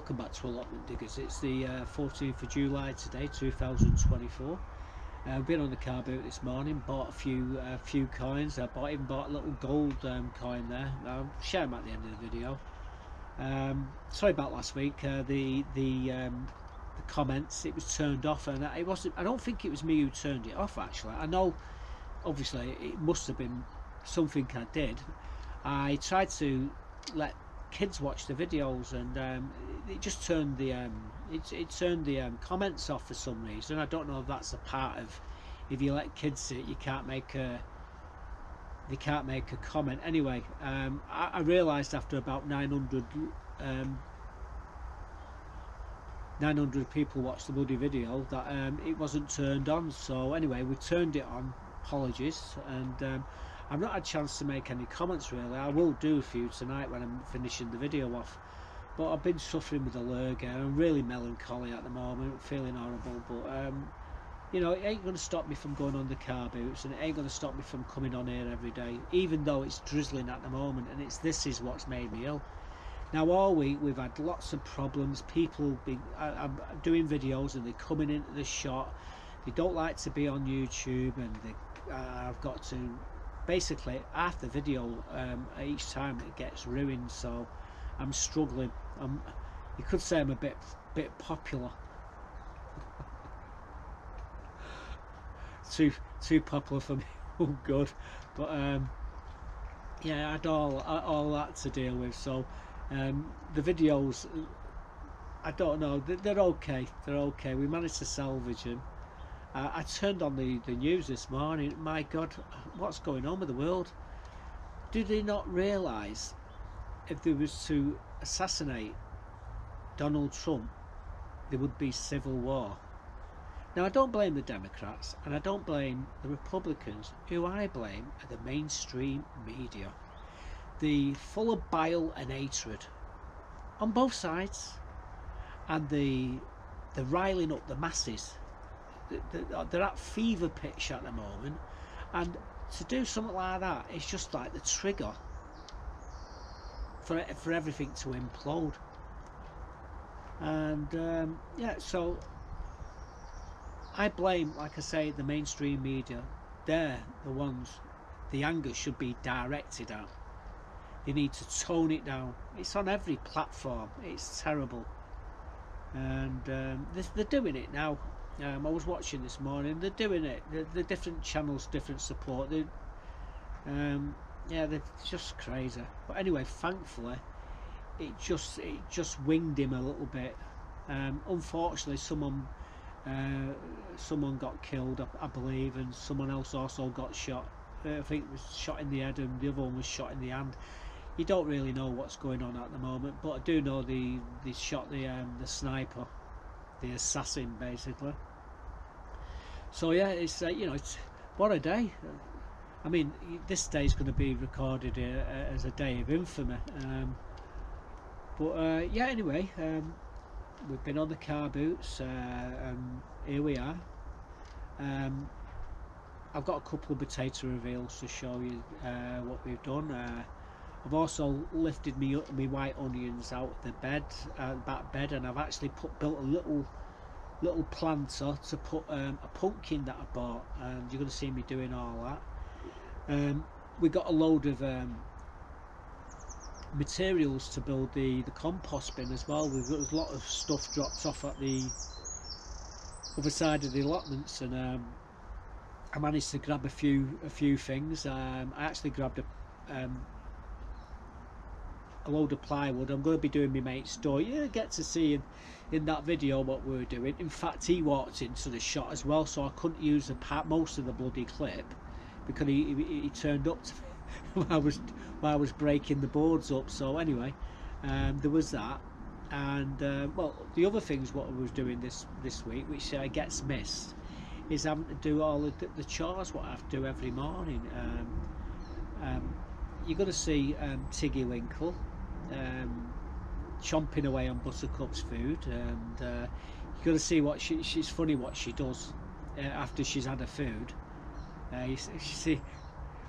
welcome back to Allotment Diggers. It's the 14th of July today, 2024. I've been on the car boot this morning, bought a few coins. Even bought a little gold coin there. I'll share them at the end of the video. Sorry about last week. The comments, it was turned off, and it wasn't. I don't think it was me who turned it off. Actually, I know. Obviously, it must have been something I did. I tried to let kids watch the videos, and it just turned the comments off for some reason. I don't know if that's a part of, if you let kids see it, they can't make a comment. Anyway, I realised after about 900 people watched the bloody video that it wasn't turned on. So anyway, we turned it on. Apologies, and I've not had a chance to make any comments really. I will do a few tonight when I'm finishing the video off, but I've been suffering with allergy. I'm really melancholy at the moment, feeling horrible, but you know, it ain't going to stop me from going on the car boots, and it ain't going to stop me from coming on here every day, even though it's drizzling at the moment, and this is what's made me ill. Now all week we've had lots of problems. People I'm doing videos and they're coming into the shot. They don't like to be on YouTube, and I've got to basically half the video each time it gets ruined, so I'm struggling. You could say I'm a bit popular. too popular for me. Oh good, but yeah, I had all that to deal with. So the videos, I don't know, they're okay. They're okay. We managed to salvage them. I turned on the news this morning. My God, what's going on with the world? Do they not realise if they was to assassinate Donald Trump, there would be civil war? Now I don't blame the Democrats, and I don't blame the Republicans. Who I blame are the mainstream media, the full of bile and hatred on both sides, and the riling up the masses. They're at fever pitch at the moment, and to do something like that, it's just like the trigger for everything to implode. And yeah, so I blame, like I say, the mainstream media. They're the ones the anger should be directed at. They need to tone it down. It's on every platform. It's terrible, and they're doing it now. I was watching this morning. They're doing it. The different channels, different support. Yeah, they're just crazy. But anyway, thankfully, it just winged him a little bit. Unfortunately, someone got killed, I believe, and someone else also got shot. I think it was shot in the head, and the other one was shot in the hand. You don't really know what's going on at the moment, but I do know they shot the sniper, the assassin, basically. So yeah, it's you know, it's what a day. I mean, this day is going to be recorded as a day of infamy. But yeah, anyway, we've been on the car boots, and here we are. I've got a couple of potato reveals to show you what we've done. I've also lifted me white onions out of the bed, back bed, and I've actually built a little planter to put a pumpkin that I bought, and you're going to see me doing all that. We got a load of materials to build the compost bin as well. We've got a lot of stuff dropped off at the other side of the allotments, and I managed to grab a few things. I actually grabbed a load of plywood. I'm going to be doing my mate's door. You get to see in that video what we were doing. In fact, he walked into the shot as well, so I couldn't use most of the bloody clip because he turned up to me while I was breaking the boards up. So anyway, there was that, and well, the other things what I was doing this week, which gets missed, is having to do all the chores what I have to do every morning. You're going to see Tiggy Winkle chomping away on Buttercup's food, and you're going to see what she's funny what she does after she's had her food. You see,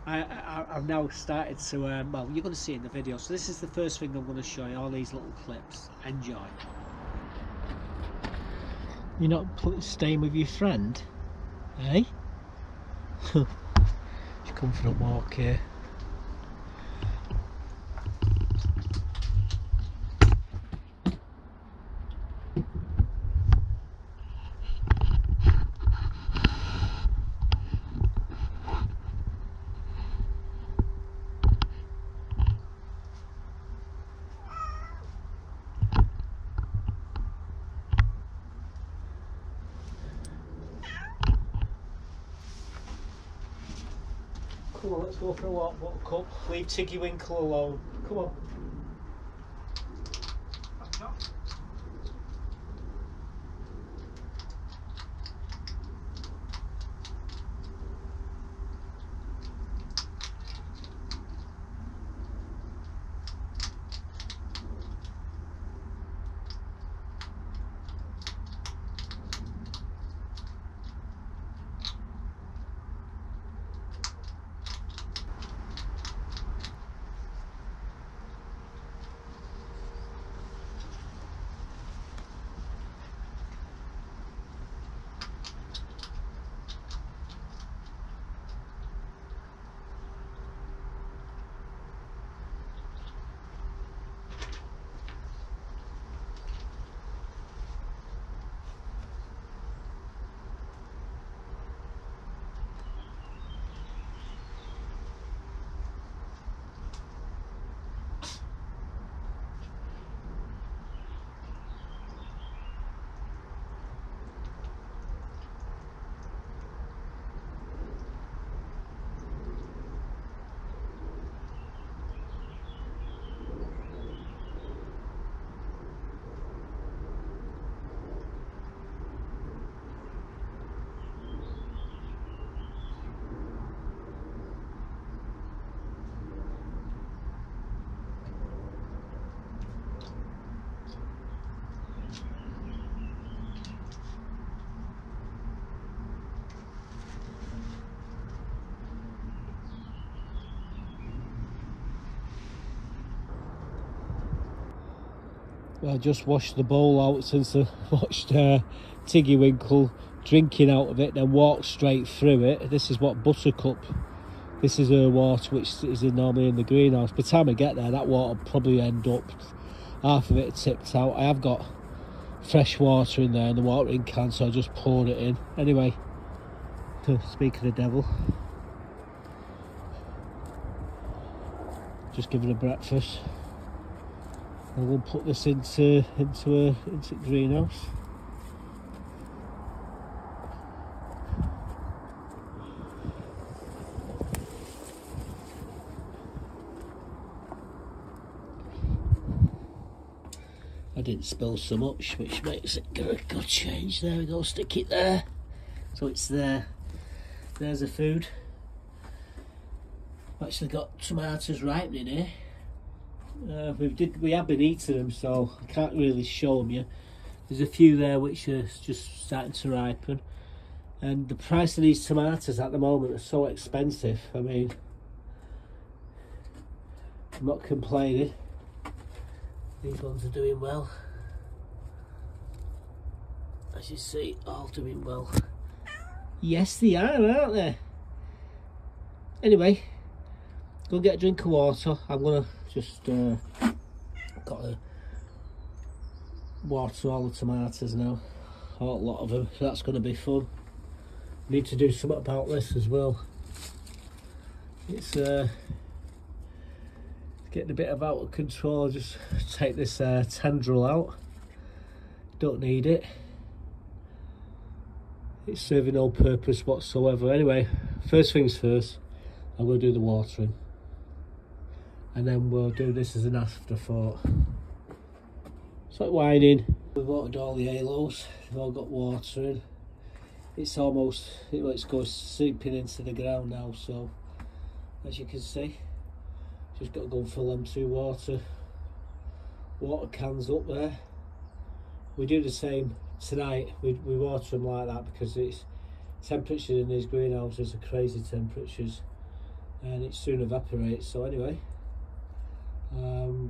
I've now started to, well, you're going to see it in the video. So this is the first thing I'm going to show you, all these little clips. Enjoy. You're not staying with your friend, eh? She's come for a walk here. Come on, let's go for a walk, Buttercup. Leave Tiggy Winkle alone. Come on. Well, I just washed the bowl out since I watched Tiggy Winkle drinking out of it, then walked straight through it. This is what Buttercup, this is her water, which is normally in the greenhouse. By the time I get there, that water will probably end up, half of it tipped out. I have got fresh water in there in the watering can, so I just poured it in. Anyway, speak of the devil, just giving her breakfast. And we'll put this into greenhouse. I didn't spill so much, which makes it a good change. There we go, stick it there. So it's there. There's the food. I've actually got tomatoes ripening here. We have been eating them, so I can't really show them you. There's a few there which are just starting to ripen, and the price of these tomatoes at the moment are so expensive. I mean, I'm not complaining. These ones are doing well, as you see, all doing well. Yes, they are, aren't they? Anyway, go get a drink of water. I'm gonna just got to water all the tomatoes now, a lot of them, so that's going to be fun. Need to do something about this as well. It's getting a bit of out of control. Just take this tendril out, don't need it, it's serving no purpose whatsoever. Anyway, first things first, I'm going to do the watering, and then we'll do this as an afterthought. It's like whining. We've watered all the halos, they've all got water in. It's almost, it's going seeping into the ground now, so as you can see, just got to go and fill them two water cans up there. We do the same tonight, we water them like that because it's temperatures in these greenhouses are crazy temperatures. and it soon evaporates. So anyway, we'll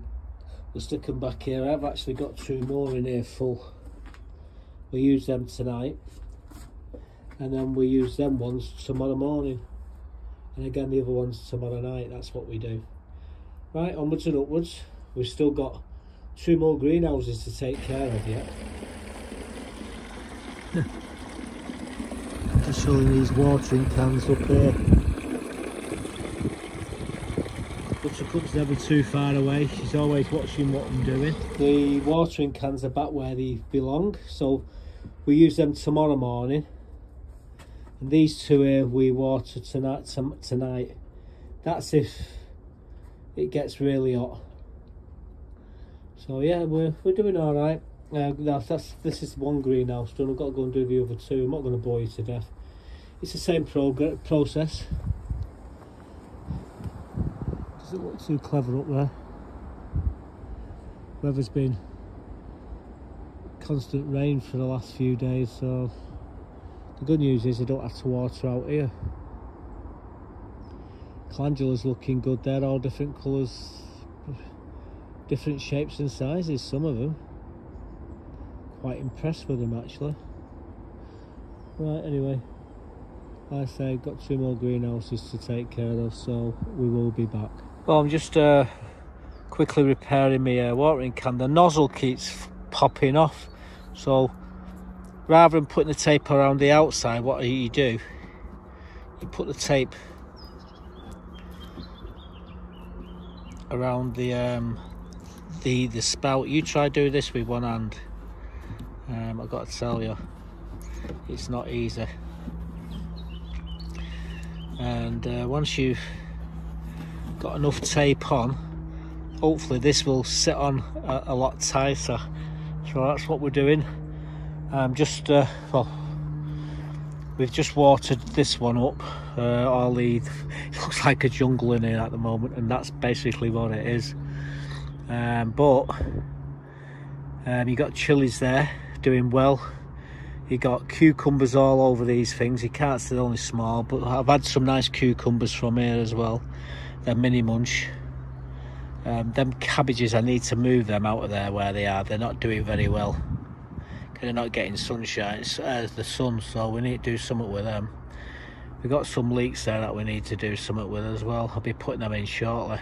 stick them back here. I've actually got 2 more in here full. We use them tonight, and then we use them ones tomorrow morning, and again the other ones tomorrow night. That's what we do. Right, onwards and upwards. We've still got 2 more greenhouses to take care of yet. Just showing these watering cans up here. Buttercup's never too far away. She's always watching what I'm doing. The watering cans are back where they belong, so we use them tomorrow morning. And these 2 here we water tonight. That's if it gets really hot. So yeah, we're doing all right. This is one greenhouse done. I've got to go and do the other 2. I'm not going to bore you to death. It's the same process. Doesn't look too clever up there. Weather's been constant rain for the last few days, so the good news is I don't have to water out here. Calendula's looking good. They're all different colours, different shapes and sizes, some of them. Quite impressed with them actually. Right, anyway, like I say, I've got 2 more greenhouses to take care of, so we will be back. Well, I'm just quickly repairing my watering can. The nozzle keeps popping off, so rather than putting the tape around the outside, what do? You put the tape around the spout. You try do this with one hand. I've got to tell you, it's not easy. And once you've got enough tape on, hopefully this will sit on a lot tighter. So that's what we're doing. Well, we've just watered this one up. It looks like a jungle in here at the moment, and that's basically what it is. But you got chilies there doing well. You got cucumbers all over these things. You can't see, they're only small, but I've had some nice cucumbers from here as well. They're mini munch. Them cabbages, I need to move them out of there where they are. They're not doing very well. They're not getting sunshine, the sun, so we need to do something with them. We've got some leeks there that we need to do something with as well. I'll be putting them in shortly.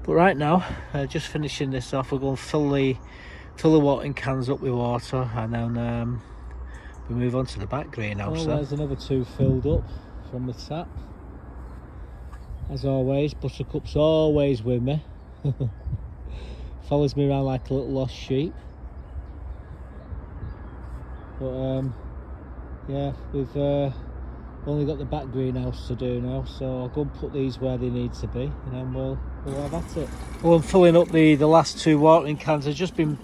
But right now, just finishing this off, we're going to fill the watering cans up with water, and then we move on to the back greenhouse. Oh, there's another 2 filled up from the tap. As always, Buttercup's always with me. Follows me around like a little lost sheep. But yeah, we've only got the back greenhouse to do now, so I'll go and put these where they need to be, and then we'll have at it. Well, I'm filling up the last 2 watering cans. I've just been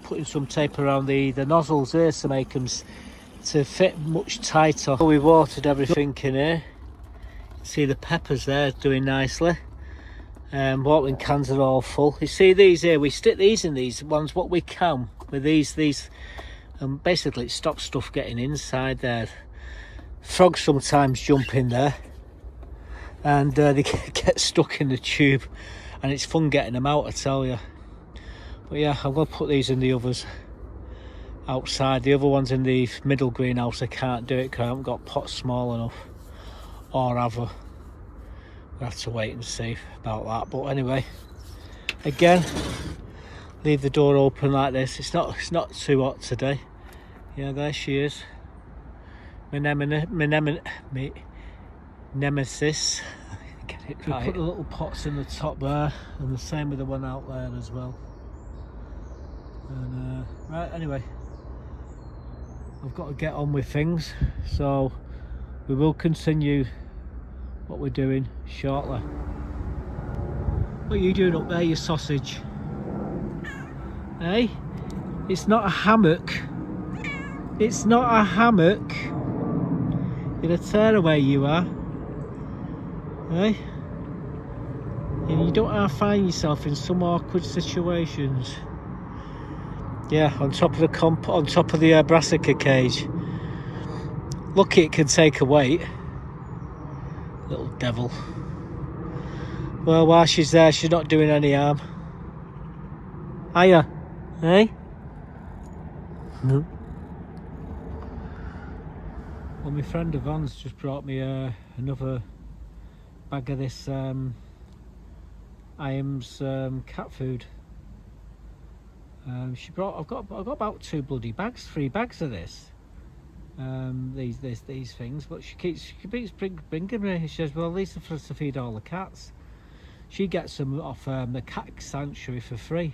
putting some tape around the nozzles here to make them to fit much tighter. So we've watered everything in here. See the peppers there doing nicely. Watering cans are all full. You see these here, we stick these in these ones what we can with these and basically it stops stuff getting inside there. Frogs sometimes jump in there and they get stuck in the tube, and it's fun getting them out, I tell you. But yeah, I'm going to put these in the others outside. The other ones in the middle greenhouse, I can't do it because I haven't got pots small enough, or have I? We'll have to wait and see about that. But anyway, again, leave the door open like this. It's not too hot today. Yeah, there she is. My nemesis. Get it right. We put the little pots in the top there, and the same with the one out there as well. And right, anyway, I've got to get on with things, so we will continue what we're doing shortly. What are you doing up there, you sausage? Hey, it's not a hammock. It's not a hammock. You're a tearaway, you are. Hey? And you don't have to find yourself in some awkward situations. Yeah, on top of the brassica cage. Lucky it can take a weight. Little devil. Well, while she's there, she's not doing any harm. Hiya, eh? No. Well, my friend Yvonne's just brought me another bag of this Iam's cat food. She brought. I've got about 3 bags of this. These things, but she keeps bringing me. She says, "Well, these are for us to feed all the cats." She gets them off the cat sanctuary for free,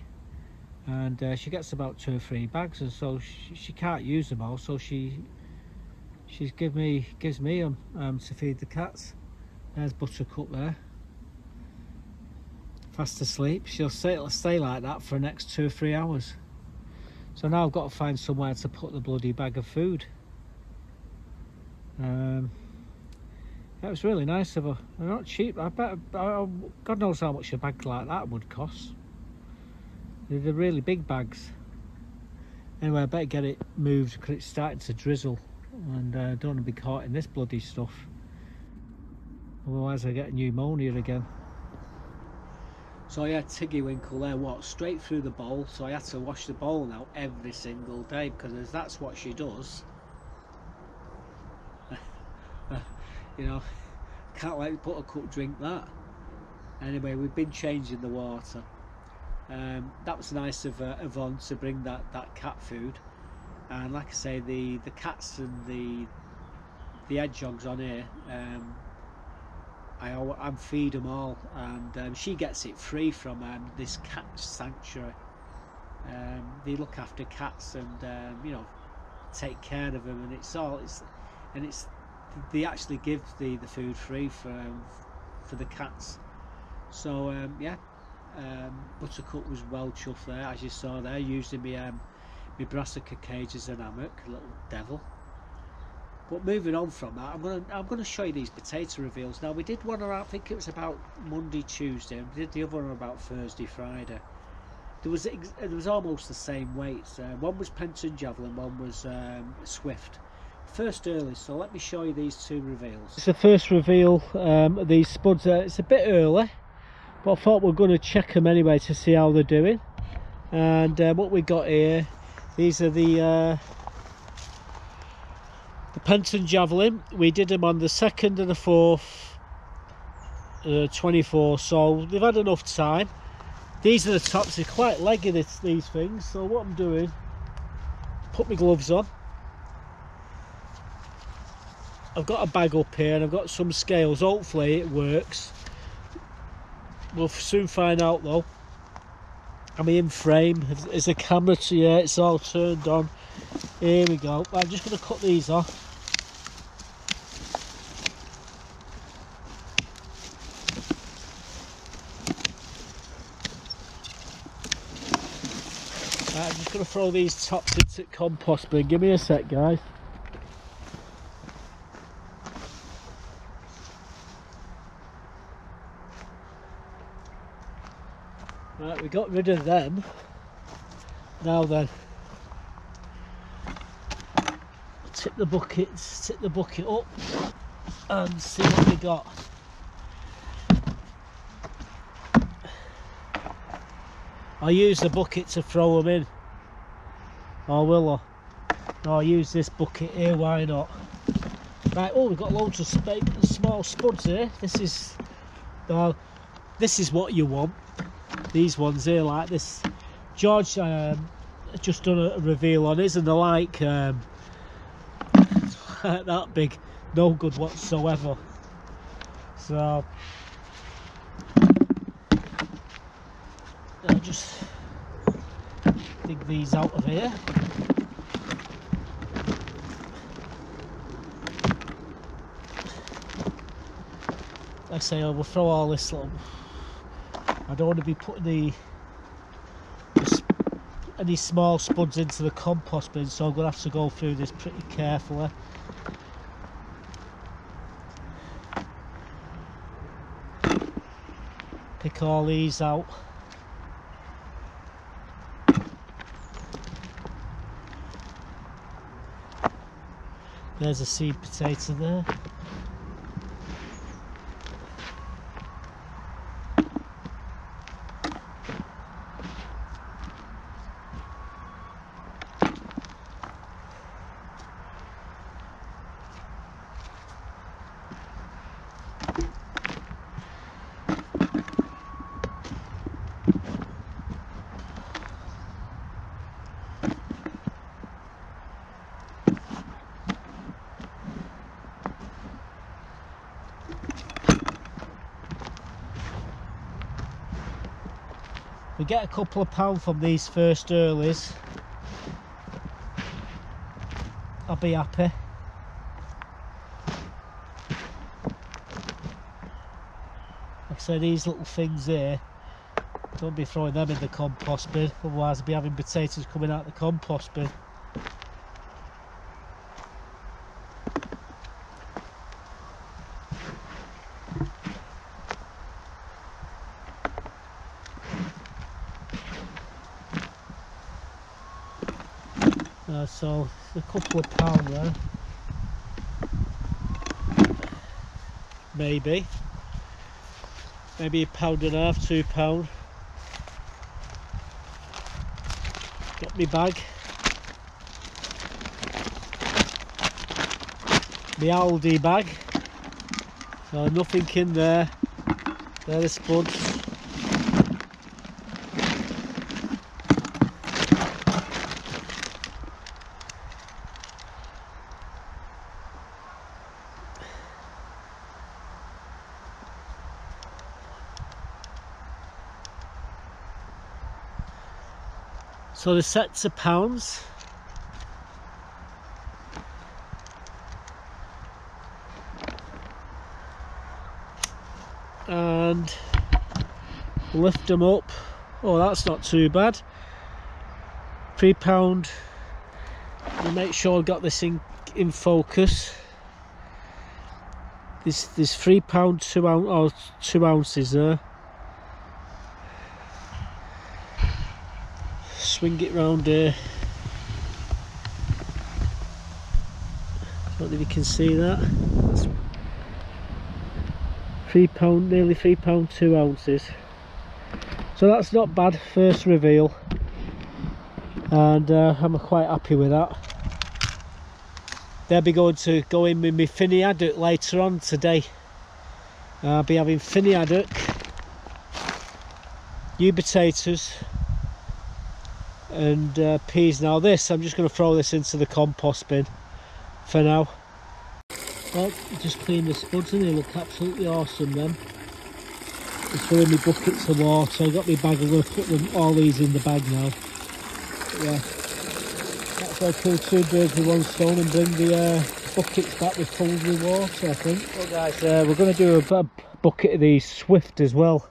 and she gets about 2 or 3 bags, and so she can't use them all. So she gives me them to feed the cats. There's Buttercup there, fast asleep. She'll stay like that for the next 2 or 3 hours. So now I've got to find somewhere to put the bloody bag of food. That was really nice of her. They're not cheap. I bet God knows how much a bag like that would cost. They're really big bags. Anyway, I better get it moved because it's starting to drizzle, and I don't want to be caught in this bloody stuff. Otherwise I get pneumonia again. So I had Tiggy Winkle there walk straight through the bowl, so I had to wash the bowl now every single day because that's what she does. You know, can't let Buttercup drink that. Anyway, we've been changing the water. That was nice of Yvonne to bring that cat food, and like I say, the cats and the hedgehogs on here, I feed them all, and she gets it free from this cat sanctuary. They look after cats and you know, take care of them, and they actually give the food free for the cats. So yeah, Buttercup was well chuffed there, as you saw there, using my brassica cage as an hammock, little devil. But moving on from that, I'm gonna show you these potato reveals. Now we did one around, I think it was about Monday, Tuesday, and we did the other one about Thursday, Friday. There was almost the same weights. One was Penton Javelin, one was Swift. First early, so let me show you these 2 reveals. It's the first reveal of these spuds. It's a bit early, but I thought we're going to check them anyway to see how they're doing. And what we got here, these are the Penton Javelin. We did them on the 2nd and the 4th, 24, so they've had enough time. These are the tops. They're quite leggy, these things, so what I'm doing, put my gloves on. I've got a bag up here and I've got some scales. Hopefully it works. We'll soon find out though. Am I in frame? Is the camera to, yeah, it's all turned on. Here we go. I'm just going to cut these off. Right, I'm just going to throw these tops into compost bin. Give me a sec, guys. Right, we got rid of them. Now then, tip the bucket up and see what we got. I'll use the bucket to throw them in, or will I? No, I'll use this bucket here, why not? Right, oh, we've got loads of small spuds here. This is what you want. These ones here, like this. George just done a reveal on his, and they're like that big, no good whatsoever. So I'll just dig these out of here. Like I say, I will throw all this little. I don't want to be putting any small spuds into the compost bin, so I'm going to have to go through this pretty carefully. Pick all these out. There's a seed potato there. we get a couple of pound from these first earlies, I'll be happy. Like I say, these little things here, don't be throwing them in the compost bin, otherwise I'll be having potatoes coming out the compost bin. So a couple of pound there, maybe £1.5, £2. Got me bag, my Aldi bag, so nothing in there. They're the spuds. So the sets of pounds. And lift them up. Oh, that's not too bad. £3. We'll make sure I got this in focus. There's £3 2 ounces there. Swing it round here. I don't know if you can see that. That's £3, nearly £3 2 ounces. So that's not bad, first reveal, and I'm quite happy with that. They'll be going to go in with my finny haddock later on today. I'll be having finny haddock, new potatoes, and peas. Now this, I'm just going to throw this into the compost bin for now. Well, just clean the spuds and they look absolutely awesome then. Just filling my buckets of water. I've got my bag, I'm going to put all these in the bag now. But yeah, that's how I kill 2 birds with 1 stone and bring the buckets back with full of water, I think. Well guys, we're going to do a bucket of these Swift as well.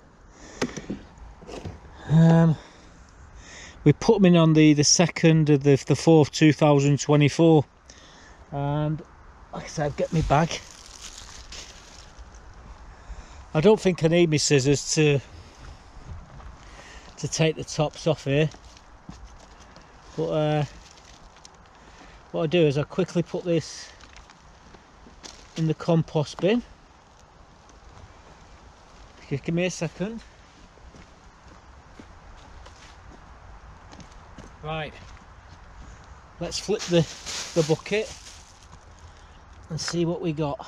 We put them in on the 2nd of the 4th 2024, and like I said, get me bag. I don't think I need my scissors to take the tops off here, but what I do is I quickly put this in the compost bin. Just give me a second. Right, let's flip the bucket and see what we got.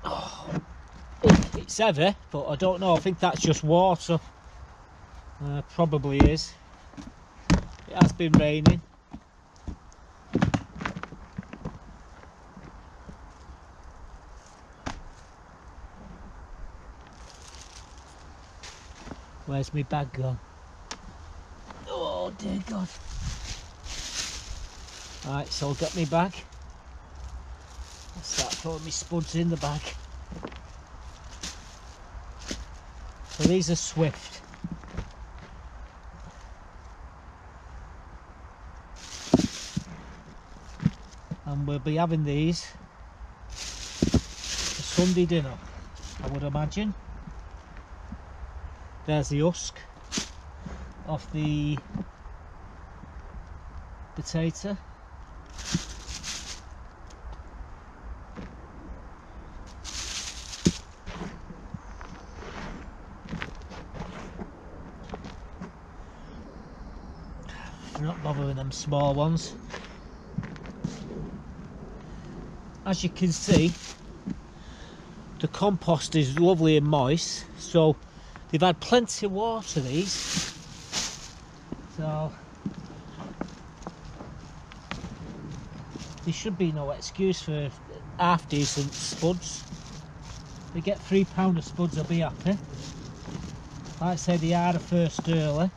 Oh, it's heavy, but I don't know, I think that's just water. Probably is. It has been raining. Where's my bag gone? Oh dear God. Right, so I'll get me bag. I'll start throwing my spuds in the bag. So these are Swift. And we'll be having these for Sunday dinner, I would imagine. There's the husk off the potato. I'm not bothering them small ones. As you can see, the compost is lovely and moist, so they've had plenty of water, these. So there should be no excuse for half decent spuds. If we get £3 of spuds, I'll be happy. like I say, they are the first early.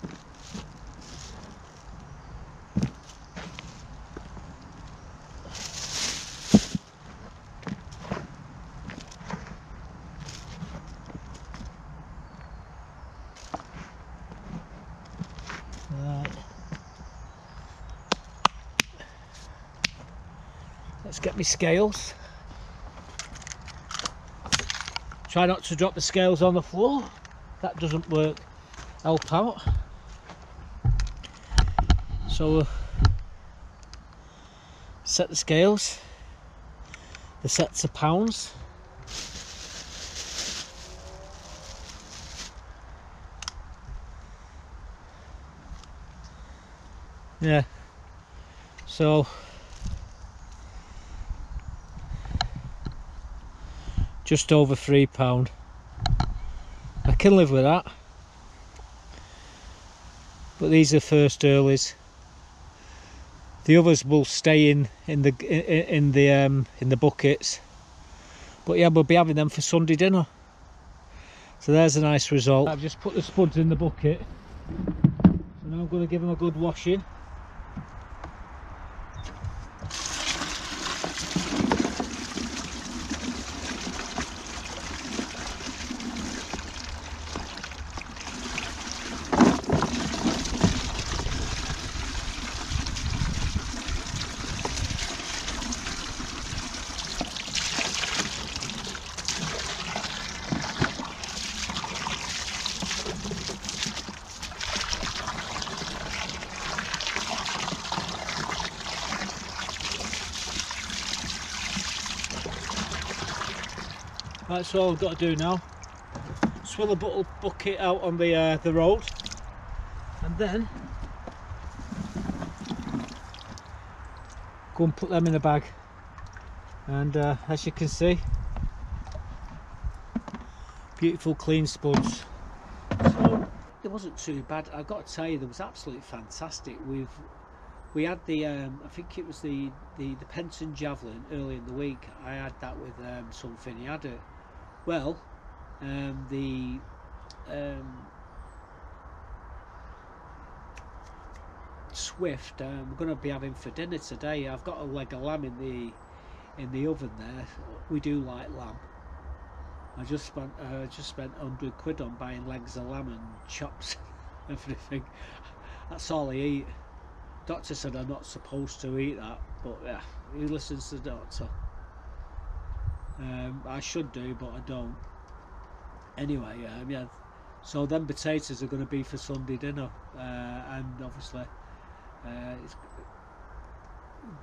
Right. Let's get my scales. Try not to drop the scales on the floor. That doesn't work. Help out. So set the scales. The set to pounds. Yeah. So just over £3. I can live with that. But these are first earlies. The others will stay in the buckets. But yeah, we'll be having them for Sunday dinner. So there's a nice result. I've just put the spuds in the bucket. So now I'm going to give them a good washing. That's all I've got to do now. Swill a bucket out on the road, and then go and put them in a bag. And as you can see, beautiful clean spuds. So it wasn't too bad. I've got to tell you, there was absolutely fantastic. We had the I think it was the Penton Javelin early in the week. I had that with something. He had it. Well, the Swift we're going to be having for dinner today. I've got a leg of lamb in the oven there. We do like lamb. I just spent 100 quid on buying legs of lamb and chops and everything. That's all I eat. Doctor said I'm not supposed to eat that, but yeah, who listens to the doctor? I should do, but I don't. Anyway, yeah. So them potatoes are going to be for Sunday dinner, and obviously it's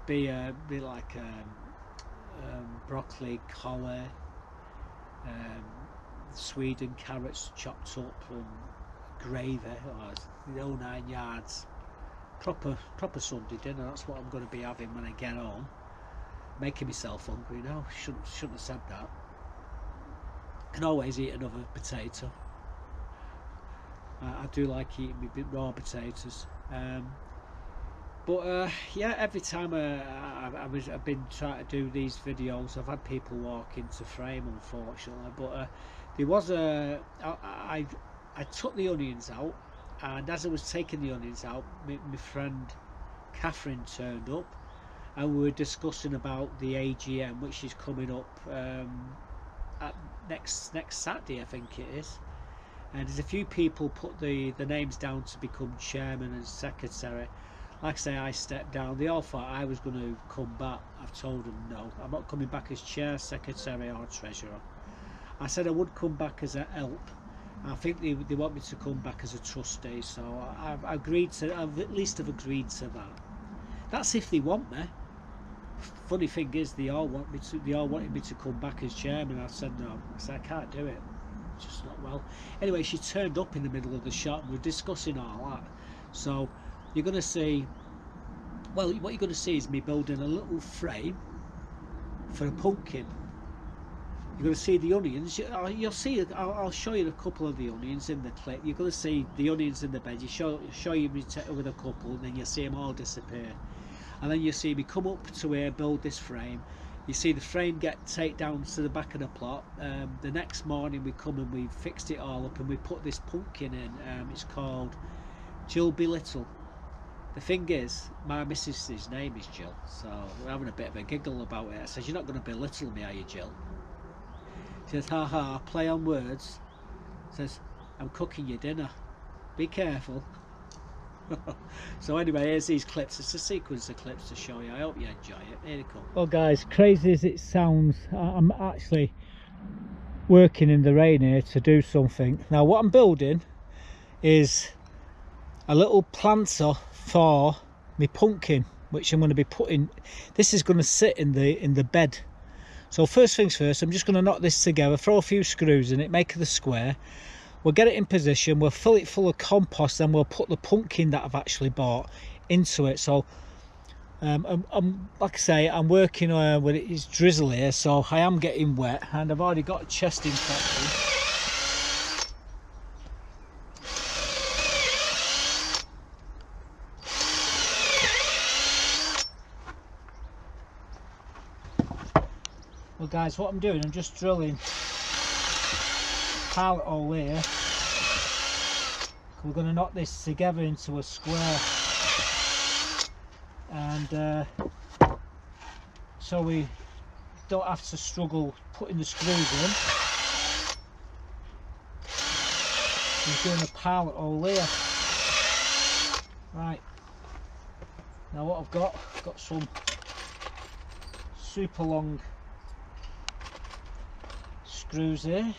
be like broccoli, collar, Sweden carrots chopped up, and gravy, the whole 9 yards. Proper Sunday dinner. That's what I'm going to be having when I get home. Making myself hungry now. Shouldn't have said that. Can always eat another potato. I do like eating raw potatoes. But yeah, every time I've been trying to do these videos, I've had people walk into frame, unfortunately. But there was I took the onions out, and as I was taking the onions out, my friend Catherine turned up. And we were discussing about the AGM, which is coming up at next Saturday, I think it is. And there's a few people put the names down to become chairman and secretary. Like I say, I stepped down. They all thought I was going to come back. I've told them no, I'm not coming back as chair, secretary or treasurer. I said I would come back as a help. I think they want me to come back as a trustee, so I've agreed to. I've at least agreed to that. That's if they want me. Funny thing is, they all wanted me to come back as chairman. I said no. I said I can't do it. It's just not well. Anyway, she turned up in the middle of the shop, and we're discussing all that. So you're going to see. Well, what you're going to see is me building a little frame for a pumpkin. You're going to see the onions. You'll see. I'll show you a couple of the onions in the clip. You're going to see the onions in the bed. You show you with a couple, and then you'll see them all disappear. And then you see me come up to here, build this frame. You see the frame get take down to the back of the plot. The next morning we come and we fixed it all up and we put this pumpkin in. It's called Jill Be Little. The thing is, my missus's name is Jill, so we're having a bit of a giggle about it. I said, "You're not going to belittle me, are you, Jill?" She says, "Ha ha, play on words." Says, "I'm cooking you dinner. Be careful." So anyway, here's these clips. It's a sequence of clips to show you. I hope you enjoy it. Here they come. Well guys, crazy as it sounds, I'm actually working in the rain here to do something. Now what I'm building is a little planter for my pumpkin, which I'm going to be putting. This is going to sit in the bed. So first things first, I'm just going to knock this together, throw a few screws in it, make it a square. We'll get it in position, we'll fill it full of compost, then we'll put the pumpkin that I've actually bought into it. So I'm like I say, I'm working with it. It's drizzly here, so I am getting wet, and I've already got a chest infection. Well guys, what I'm doing, I'm just drilling pallet hole here. We're going to knock this together into a square, and so we don't have to struggle putting the screws in. We're doing a pallet hole here. Right, now what I've got some super long screws here.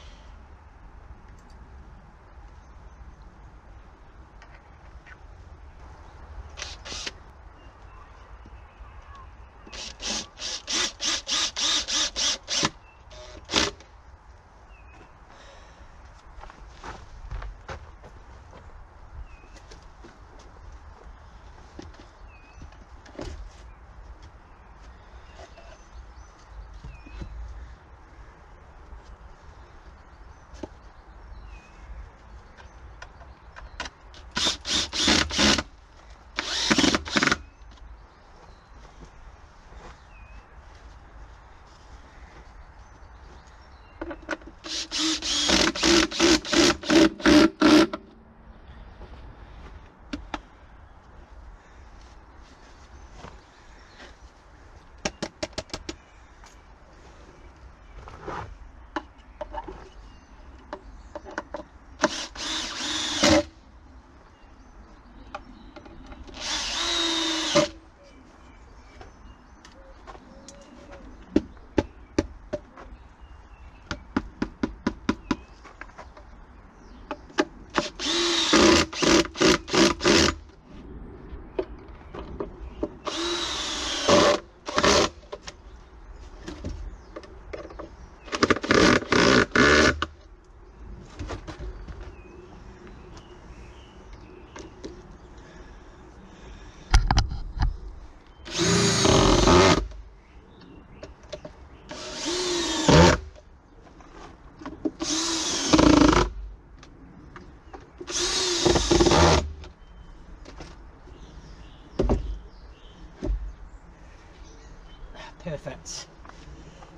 Perfect.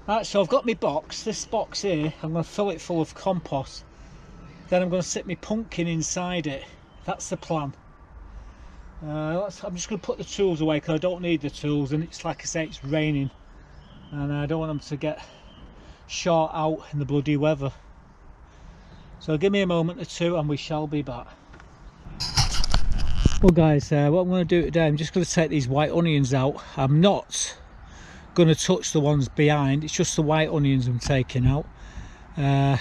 Right, so I've got my box. This box here, I'm going to fill it full of compost. Then I'm going to sit my pumpkin inside it. That's the plan. I'm just going to put the tools away because I don't need the tools, and it's like I say, it's raining and I don't want them to get short out in the bloody weather. So give me a moment or two and we shall be back. Well guys, what I'm going to do today, I'm just going to take these white onions out. I'm not going to touch the ones behind, it's just the white onions I'm taking out. They're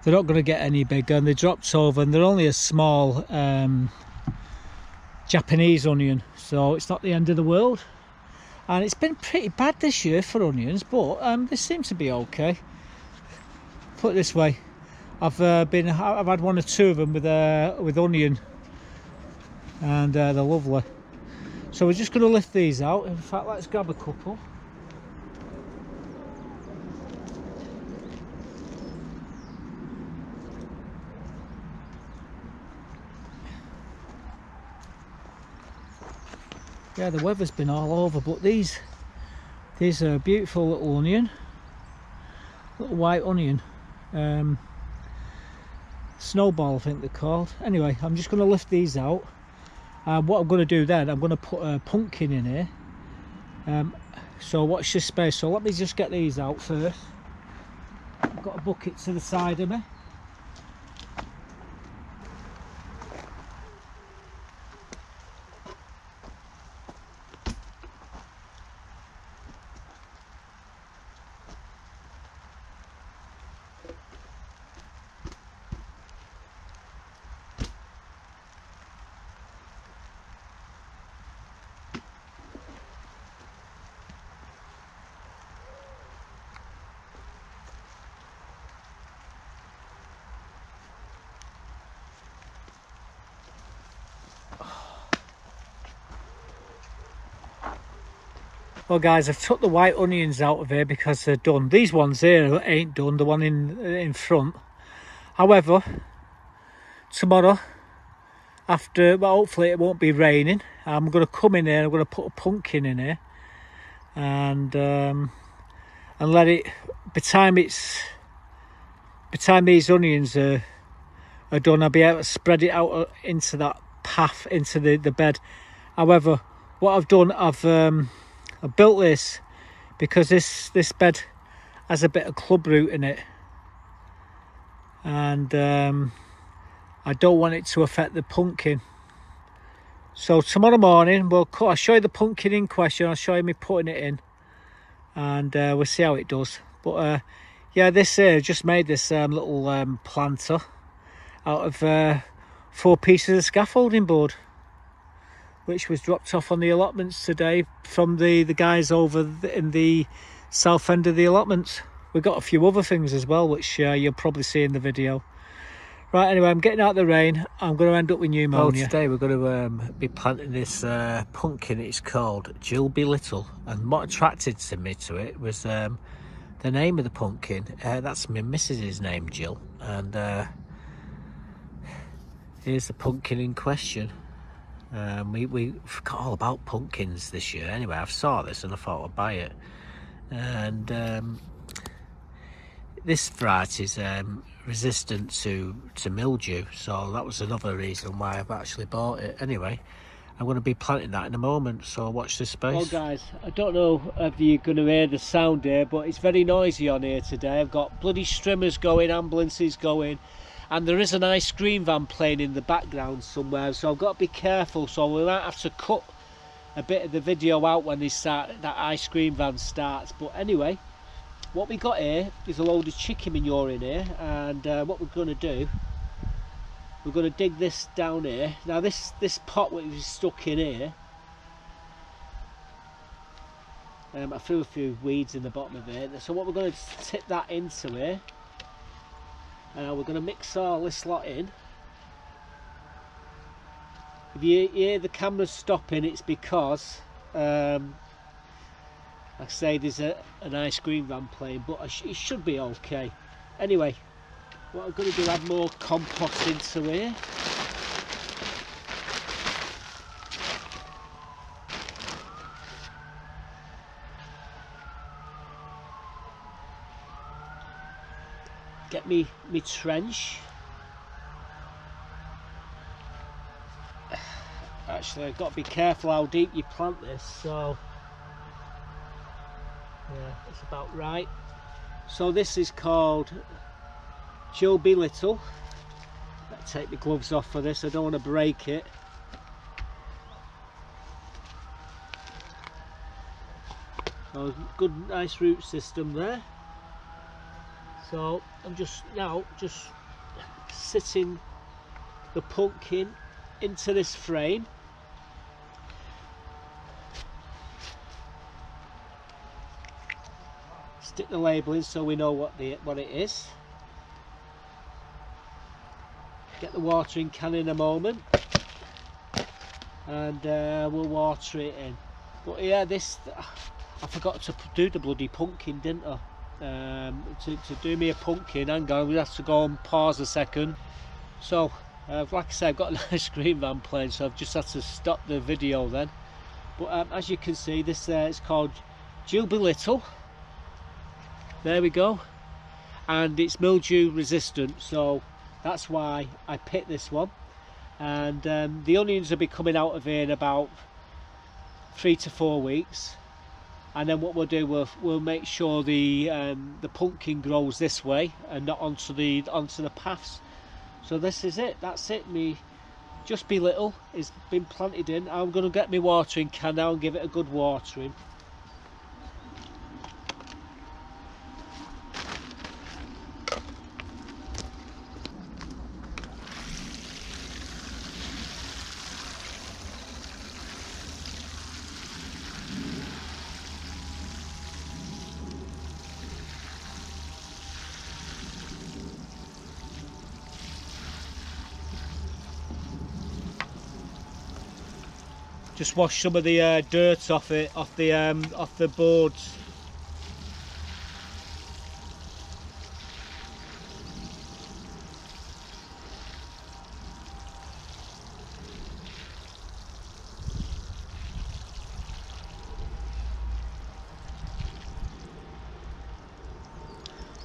not going to get any bigger, and they dropped over, and they're only a small Japanese onion, so it's not the end of the world. And it's been pretty bad this year for onions, but they seem to be okay. Put it this way, I've had one or two of them with onion, and they're lovely. So we're just going to lift these out. In fact, let's grab a couple. Yeah, the weather's been all over, but these There's a beautiful little onion, little white onion, snowball I think they're called. Anyway, I'm just going to lift these out. What I'm going to do then, I'm going to put a pumpkin in here. So watch this space. So let me just get these out first. I've got a bucket to the side of me. Well guys, I've took the white onions out of here because they're done. These ones here ain't done, the one in front. However, tomorrow, after, well, hopefully it won't be raining, I'm going to come in here, I'm going to put a pumpkin in here and let it, by the time these onions are done, I'll be able to spread it out into that path, into the bed. However, what I've done, I built this because this bed has a bit of club root in it, and I don't want it to affect the pumpkin. So tomorrow morning I'll show you the pumpkin in question, I'll show you me putting it in, and we'll see how it does. But yeah, this here just made this little planter out of 4 pieces of scaffolding board, which was dropped off on the allotments today from the guys over in the south end of the allotments. We've got a few other things as well, which you'll probably see in the video. Right, anyway, I'm getting out of the rain. I'm going to end up with pneumonia. Well, today we're going to be planting this pumpkin. It's called Jill Be Little. And what attracted me to it was the name of the pumpkin. That's my missus's name, Jill. And here's the pumpkin in question. We forgot all about pumpkins this year. Anyway, I saw this and I thought I'd buy it. And this variety is resistant to mildew, so that was another reason why I've actually bought it. Anyway, I'm going to be planting that in a moment, so watch this space. Well guys, I don't know if you're going to hear the sound here, but it's very noisy on here today. I've got bloody streamers going, ambulances going, and there is an ice cream van playing in the background somewhere, so I've got to be careful. So we might have to cut a bit of the video out when that ice cream van starts. But anyway, what we got here is a load of chicken manure in here, and what we're going to do, we're going to dig this down here. Now this pot which is stuck in here, I threw a few weeds in the bottom of it, so what we're going to tip that into here. We're going to mix all this lot in. If you hear the camera stopping, it's because like I say, there's an ice cream van playing, but it should be okay. Anyway, what I'm going to do is add more compost into here. Get me trench. Actually, I've got to be careful how deep you plant this, so yeah, it's about right. So this is called Jill Be Little. Let's take the gloves off for this, I don't want to break it. So good, nice root system there. So I'm just sitting the pumpkin into this frame. Stick the label in so we know what it is. Get the watering can in a moment, and we'll water it in. But yeah, I forgot to do the bloody pumpkin, didn't I? To do me a pumpkin, hang on, we have to go and pause a second. So like I said, I've got an ice cream van playing, so I've just had to stop the video then. But as you can see, this is called Gilby Little. There we go. And it's mildew resistant, so that's why I picked this one. And the onions will be coming out of here in about 3 to 4 weeks. And then what we'll do, we'll make sure the pumpkin grows this way and not onto the paths. So this is it. That's it. Me Just Be Little is been planted in. I'm going to get my watering can now and give it a good watering. Just wash some of the dirt off the boards.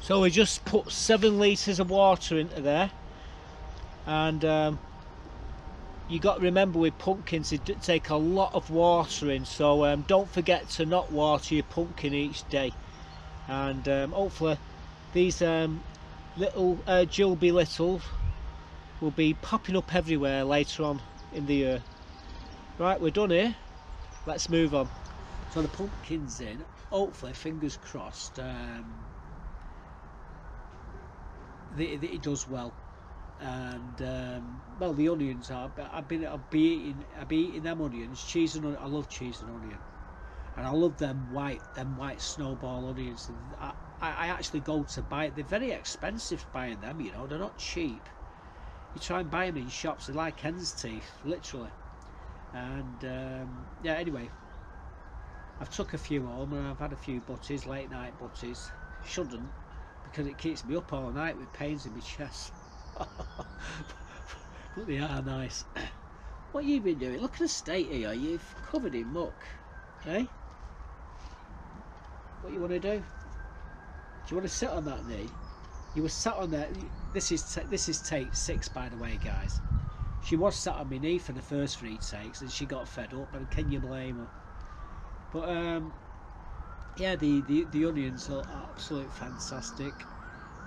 So we just put 7 litres of water into there, and you got to remember with pumpkins it take a lot of watering, so don't forget to not water your pumpkin each day. And hopefully these little Gilby Littles will be popping up everywhere later on in the year. Right, we're done here, let's move on. So the pumpkin's in, hopefully, fingers crossed, it does well. And well, the onions are, but I'll be eating them onions, cheese and onion. I love cheese and onion, and I love them white snowball onions. I actually go to buy it. They're very expensive buying them, you know, they're not cheap. You try and buy them in shops, they're like hen's teeth, literally. And yeah, anyway, I've took a few home and I've had a few butties, late night butties. Shouldn't, because it keeps me up all night with pains in my chest. But they are nice. What you been doing? Look at the state here. You've covered in muck, eh? What you want to do? Do you want to sit on that knee? You were sat on there. This is take 6, by the way, guys. She was sat on my knee for the first 3 takes, and she got fed up. And can you blame her? But yeah, the onions are absolutely fantastic.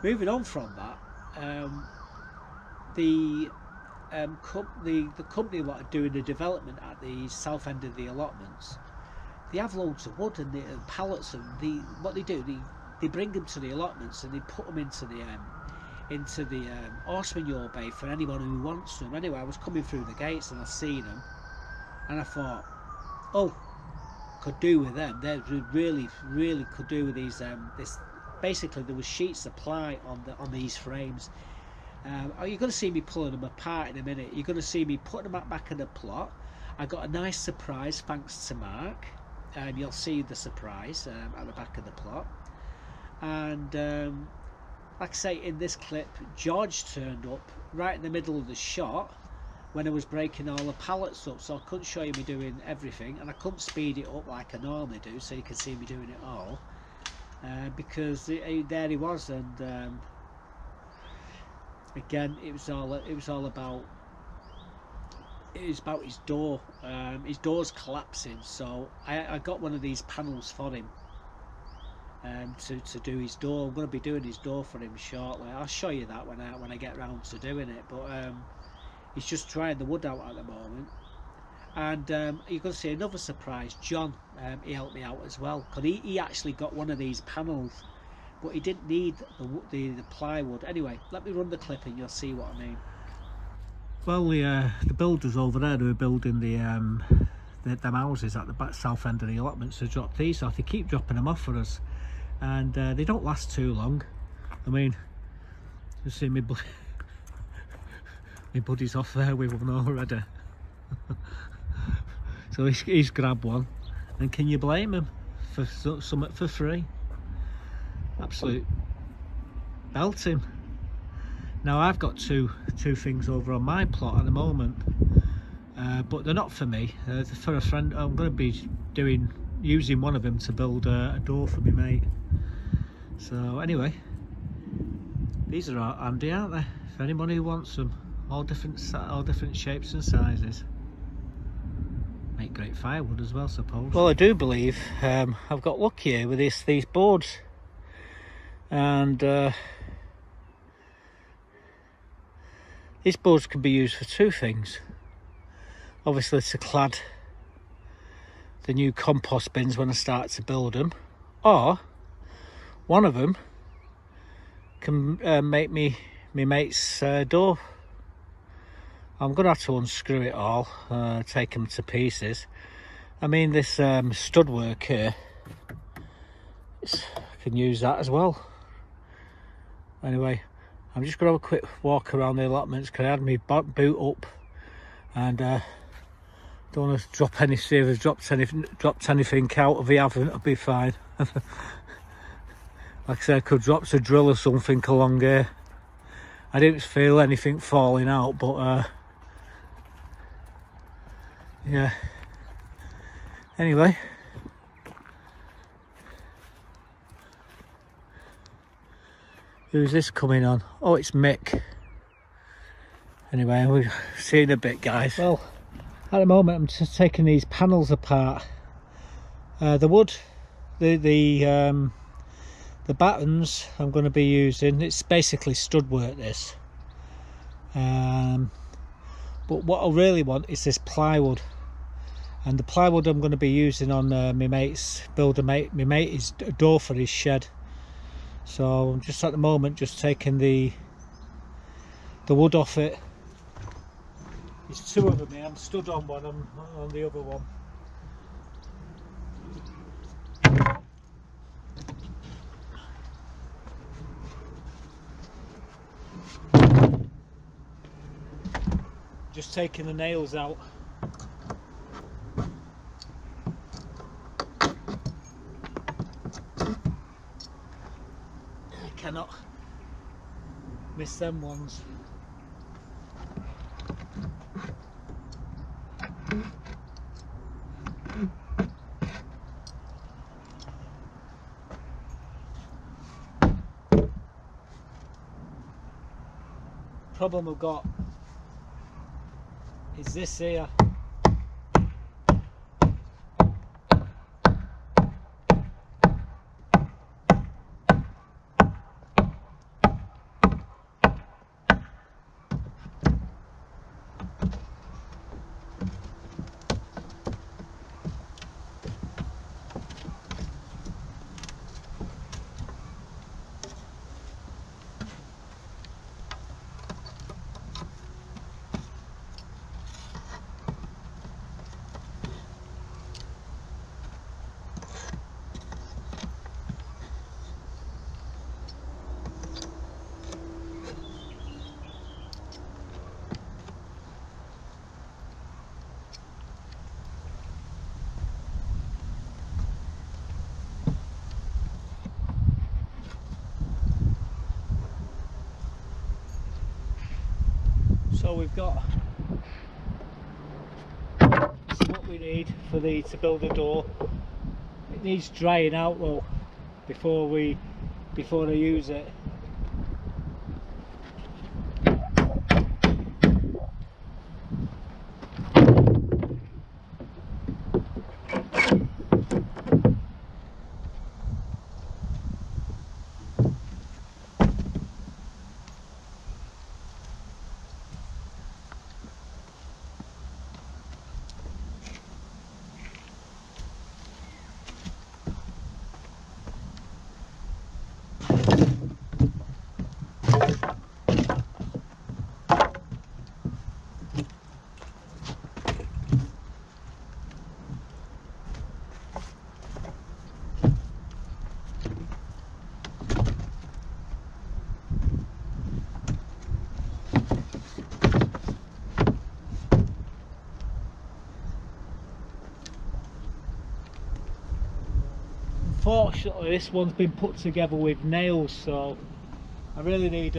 Moving on from that. The company what are doing the development at the south end of the allotments, they have loads of wood and the pallets, and what they do, they bring them to the allotments and they put them into the horse manure bay for anyone who wants them. Anyway, I was coming through the gates and I seen them, and I thought, oh, could do with them. They really could do with these. This basically there was sheets of ply on these frames. You're going to see me pulling them apart in a minute. You're going to see me putting them back in the plot. I got a nice surprise thanks to Mark. You'll see the surprise at the back of the plot. And like I say, in this clip, George turned up right in the middle of the shot when I was breaking all the pallets up, so I couldn't show you me doing everything, and I couldn't speed it up like I normally do so you can see me doing it all, because there he was. And again, it was all about his door. His door's collapsing, so I got one of these panels for him to do his door. I'm going to be doing his door for him shortly. I'll show you that when I get round to doing it. But he's just trying the wood out at the moment. And you're going to see another surprise. John, he helped me out as well, because he actually got one of these panels, but he didn't need the plywood. Anyway, let me run the clip and you'll see what I mean. Well, the builders over there who are building them houses at the back south end of the allotments have dropped these off. They keep dropping them off for us, and they don't last too long. I mean, you see me buddy's off there with one already. So he's grabbed one, and can you blame him for something for free? Absolute belting. Now I've got two things over on my plot at the moment, but they're not for me. They're for a friend. I'm going to be doing using one of them to build a door for my mate. So anyway, these are handy, aren't they? For anyone who wants them, all different shapes and sizes. Make great firewood as well, suppose. Well, I do believe I've got lucky here with these boards, and these boards can be used for two things. Obviously to clad the new compost bins when I start to build them, or one of them can make me mate's door. I'm gonna have to unscrew it all, take them to pieces. I mean, this stud work here, I can use that as well. Anyway, I'm just gonna have a quick walk around the allotments because I had my boot up, and don't want to drop any, see if I've dropped anything out. If we haven't, I'll be fine. Like I said, I could drop a drill or something along here. I didn't feel anything falling out, but yeah. Anyway, who's this coming on? Oh, it's Mick. Anyway, we'll see you in a bit, guys. Well, at the moment I'm just taking these panels apart. The wood, the battens I'm going to be using, it's basically stud work, this. But what I really want is this plywood, and the plywood I'm going to be using on my mate's my mate is a door for his shed. So I'm just at the moment just taking the wood off it. There's two of them here. I'm stood on one, I'm on the other one. Just taking the nails out. I cannot miss them ones. Problem I've got is this here. So we've got what we need for to build a door. It needs drying out though before I use it. Fortunately this one's been put together with nails, so I really need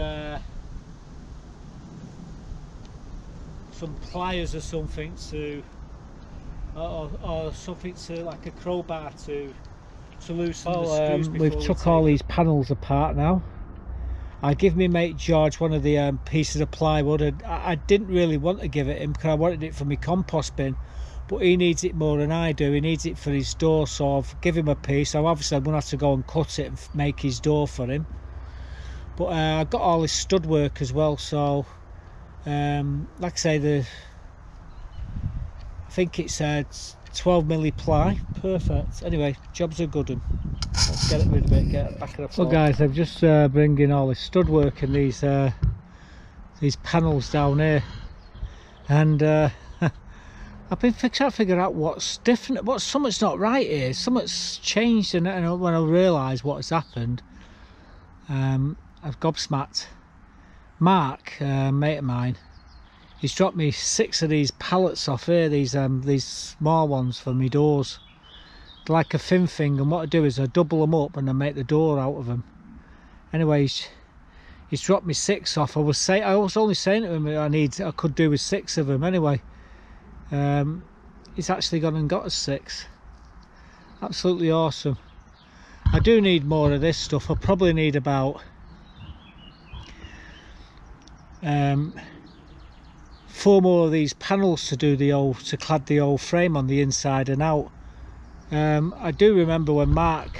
some pliers or something to or something to, like a crowbar to loosen the Well, screws before we've took all these panels apart now. I give my mate George one of the pieces of plywood, and I didn't really want to give it him because I wanted it for my compost bin, but he needs it more than I do. He needs it for his door, so I've give him a piece. So obviously I'm going to have to go and cut it and make his door for him. But I've got all this stud work as well, so like I say, I think it's 12mm ply, perfect. Anyway, job's a good one. Let's get it rid of it, get it back in the floor. Well guys, I'm just bringing all this stud work and these panels down here, and I've been trying to figure out what's different, something's not right here, something's changed, and when I realise what has happened, I've gobsmacked. Mark, mate of mine, he's dropped me 6 of these pallets off here, these small ones for my doors. They're like a thin thing, and what I do is I double them up and I make the door out of them. Anyway, he's dropped me 6 off. I was only saying to him I could do with 6 of them. Anyway, he's actually gone and got us 6. Absolutely awesome. I do need more of this stuff. I probably need about 4 more of these panels to clad the old frame on the inside and out. I do remember when Mark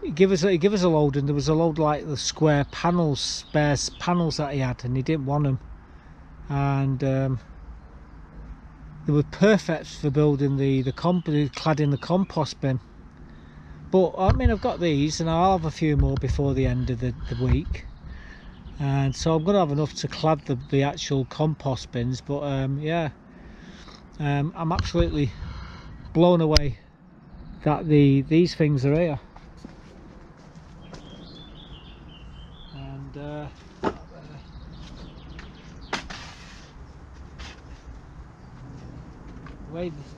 he gave us a load, and there was a load like the square panels, spare panels that he had, and he didn't want them, and they were perfect for building cladding the compost bin. But I mean, I've got these, and I'll have a few more before the end of the week, and so I'm going to have enough to clad the actual compost bins. But yeah, I'm absolutely blown away that these things are here. And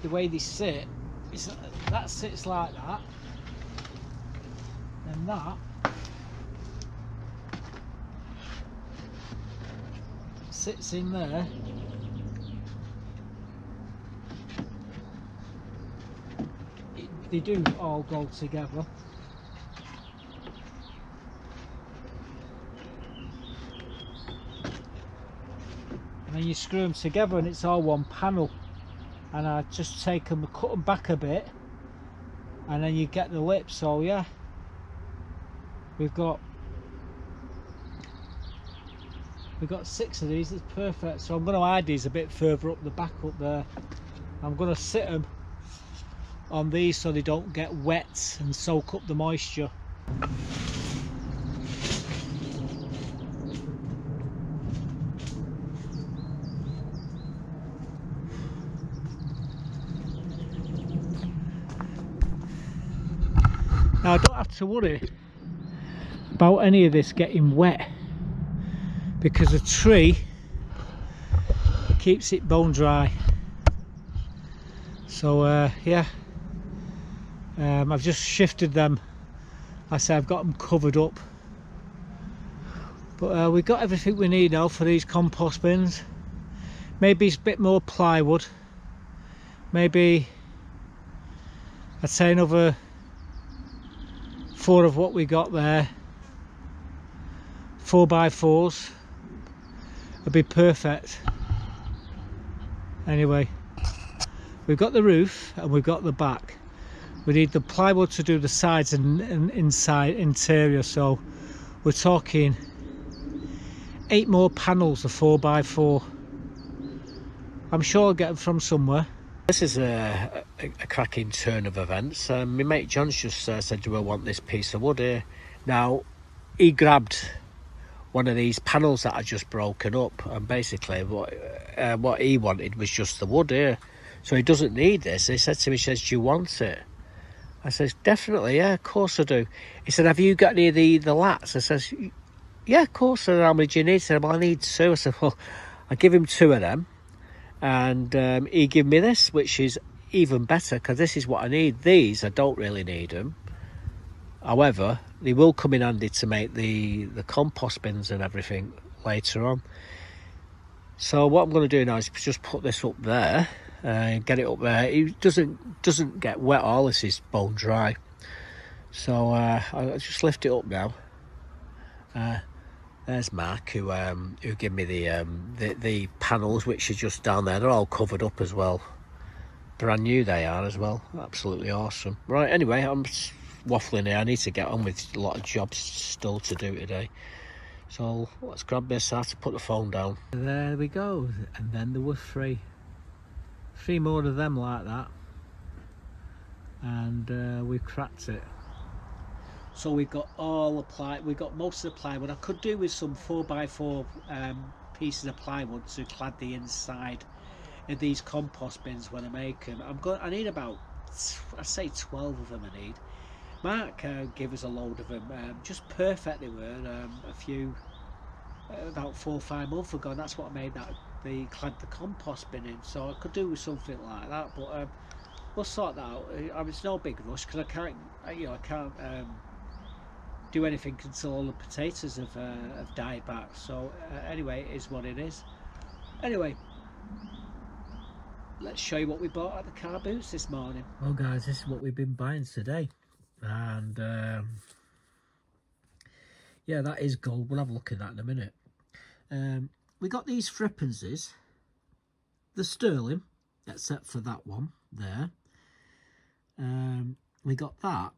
the way they sit, that sits like that, and that sits in there. They do all go together. And then you screw them together and it's all one panel. And I just take them, cut them back a bit, and then you get the lip. So yeah, we've got 6 of these. It's perfect. So I'm going to hide these a bit further up the back up there. I'm going to sit them on these so they don't get wet and soak up the moisture. Now I don't have to worry about any of this getting wet, because a tree keeps it bone dry. So yeah, I've just shifted them. I say I've got them covered up, but we've got everything we need now for these compost bins. Maybe it's a bit more plywood, maybe I'd say another 4 of what we got there, 4x4s would be perfect. Anyway, we've got the roof and we've got the back. We need the plywood to do the sides and inside interior, so we're talking 8 more panels of 4x4. I'm sure I'll get them from somewhere. This is a cracking turn of events. My mate John's just said, do I want this piece of wood here? Now, he grabbed one of these panels that I just broken up, and basically what he wanted was just the wood here. So he doesn't need this. He said to me, he says, do you want it? I says, definitely, yeah, of course I do. He said, have you got any of the lats? I says, yeah, of course. I said, how many do you need? He said, well, I need 2. I said, well, I give him 2 of them. And he gave me this, which is even better, because this is what I need. These, I don't really need them. However, they will come in handy to make the compost bins and everything later on. So what I'm going to do now is just put this up there and get it up there. It doesn't get wet, all this is bone dry. So I'll just lift it up now. There's Mark who gave me the panels, which are just down there. They're all covered up as well. Brand new they are as well. Absolutely awesome. Right, anyway, I'm waffling here. I need to get on with a lot of jobs still to do today. So let's grab this out to put the phone down. There we go. And then there were three more of them like that. And we cracked it. So we've got all the plywood, we've got most of the plywood. I could do with some 4x4 pieces of plywood to clad the inside of these compost bins when I make them. I need about, I'd say 12 of them I need. Mark gave us a load of them, just perfect they were, a few, about 4 or 5 months ago, and that's what I made clad the compost bin in. So I could do with something like that, but we'll sort that out. It's no big rush because I can't do anything until all the potatoes have died back. So anyway, it is what it is. Anyway, let's show you what we bought at the car boots this morning. Well guys, this is what we've been buying today, and yeah, that is gold. We'll have a look at that in a minute. We got these frippenses, the sterling, except for that one there. We got that.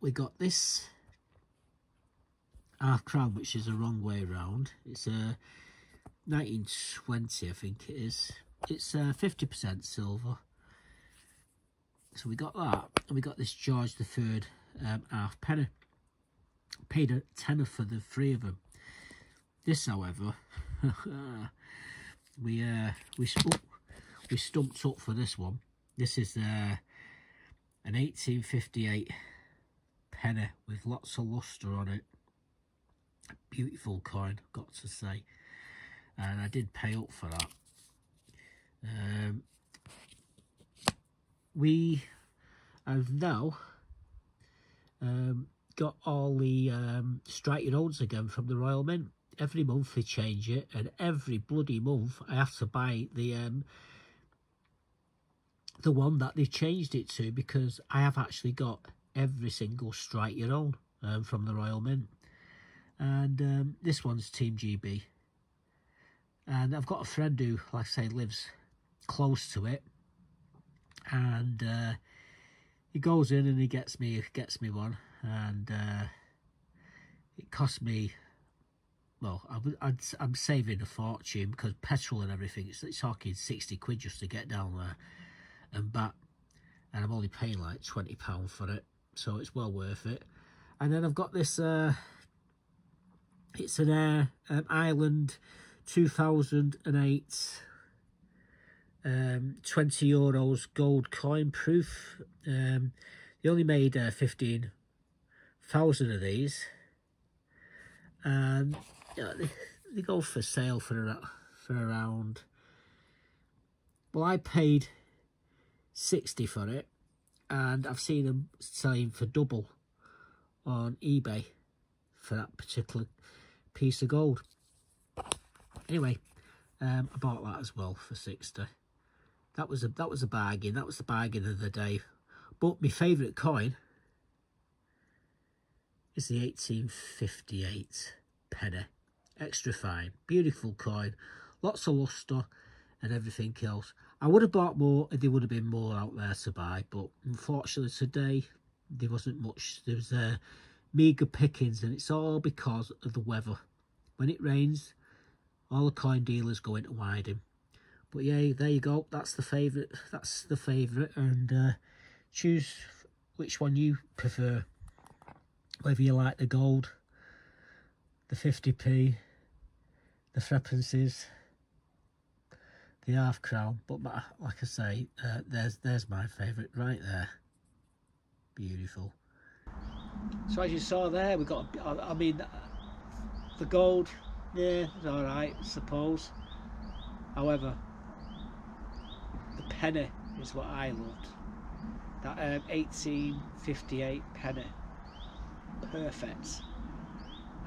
We got this half crown, which is the wrong way round. It's a 1920, I think it is. It's 50% silver. So we got that, and we got this George III half penny. Paid a tenner for the 3 of them. This, however, we stumped up for this one. This is an 1858 penny with lots of lustre on it. Beautiful coin, got to say, and I did pay up for that. We have now got all the strike your owns again from the Royal Mint. Every month they change it, and every bloody month I have to buy the one that they've changed it to, because I have actually got every single strike your own from the Royal Mint. And this one's Team GB, and I've got a friend who, like I say, lives close to it, and he goes in and he gets me one, and it cost me, well, I'm saving a fortune, because petrol and everything, it's talking 60 quid just to get down there and back, and I'm only paying like £20 for it, so it's well worth it. And then I've got this it's an Ireland 2008 €20 gold coin proof. They only made 15,000 of these, and they go for sale for around, well, I paid 60 for it, and I've seen them selling for double on eBay for that particular piece of gold. Anyway, I bought that as well for 60. That was a bargain. That was the bargain of the day. But my favourite coin is the 1858 penny. Extra fine, beautiful coin, lots of lustre and everything else. I would have bought more if there would have been more out there to buy, but unfortunately today there wasn't much. There was meagre pickings, and it's all because of the weather. When it rains, all the coin dealers go into hiding. But yeah, there you go. That's the favourite. That's the favourite, and choose which one you prefer. Whether you like the gold, the 50p, the threepences, the half crown. But like I say, there's my favourite right there. Beautiful. So as you saw there, we got, I mean, the gold, yeah, it's all right, I suppose. However, the penny is what I loved. That 1858 penny, perfect.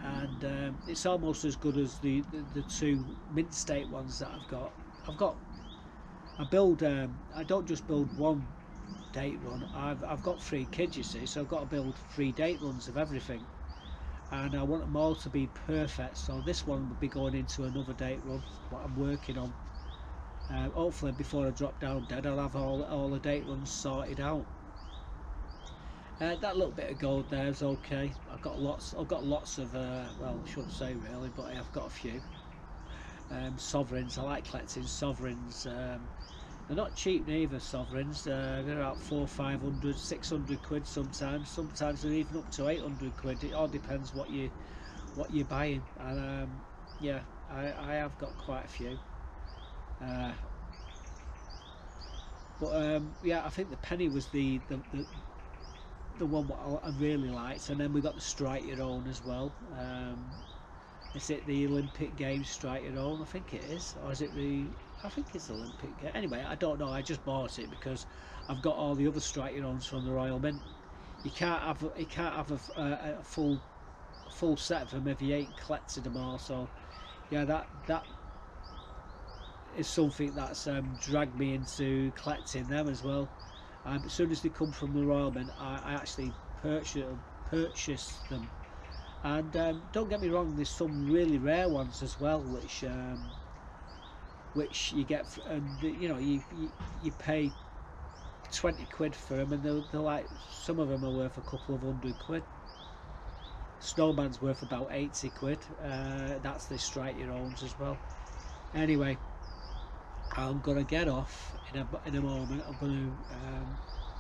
and it's almost as good as the two mint state ones that I've got. I build I don't just build one date run. I've got 3 kids, you see, so I've got to build 3 date runs of everything, and I want them all to be perfect. So this one will be going into another date run, what I'm working on. Hopefully before I drop down dead, I'll have all the date runs sorted out. That little bit of gold there is okay. I've got lots of well, I shouldn't say really, but I've got a few sovereigns. I like collecting sovereigns. They're not cheap neither, sovereigns. They're about 400, 500, 600 quid sometimes. Sometimes they're even up to 800 quid. It all depends what you're buying. And yeah, I have got quite a few. But yeah, I think the penny was the one what I really liked, and then we got the strike your own as well. Is it the Olympic Games strike your own? I think it is, or is it the? I think it's the Olympic Games. Anyway, I don't know. I just bought it because I've got all the other strike your owns from the Royal Mint. You can't have a full set of them if you ain't collected them all. So yeah, that is something that's dragged me into collecting them as well. As soon as they come from the Royal Mint, I actually purchase them. And don't get me wrong, there's some really rare ones as well, which you get, and you know, you pay 20 quid for them, and they're like, some of them are worth a couple of £100. Snowman's worth about 80 quid. That's the strike your owns as well. Anyway, I'm gonna get off in a moment. I'm gonna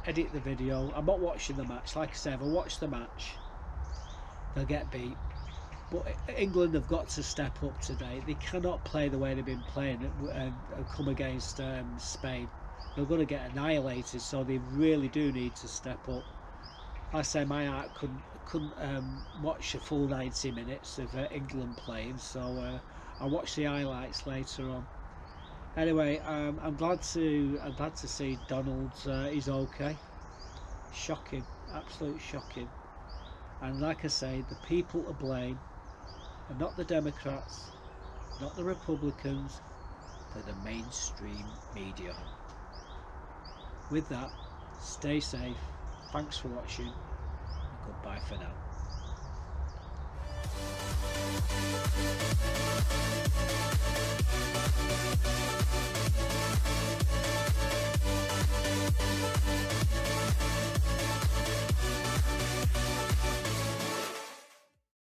edit the video. I'm not watching the match. Like I said, if I watch the match, they'll get beat. But England have got to step up today. They cannot play the way they've been playing and come against Spain. They're going to get annihilated, so they really do need to step up. Like I say, my heart couldn't watch a full 90 minutes of England playing, so I'll watch the highlights later on. Anyway, I'm glad to see Donald. He's okay. Shocking, absolute shocking. And like I say, the people to blame are not the Democrats, not the Republicans, they're the mainstream media. With that, stay safe. Thanks for watching, and goodbye for now.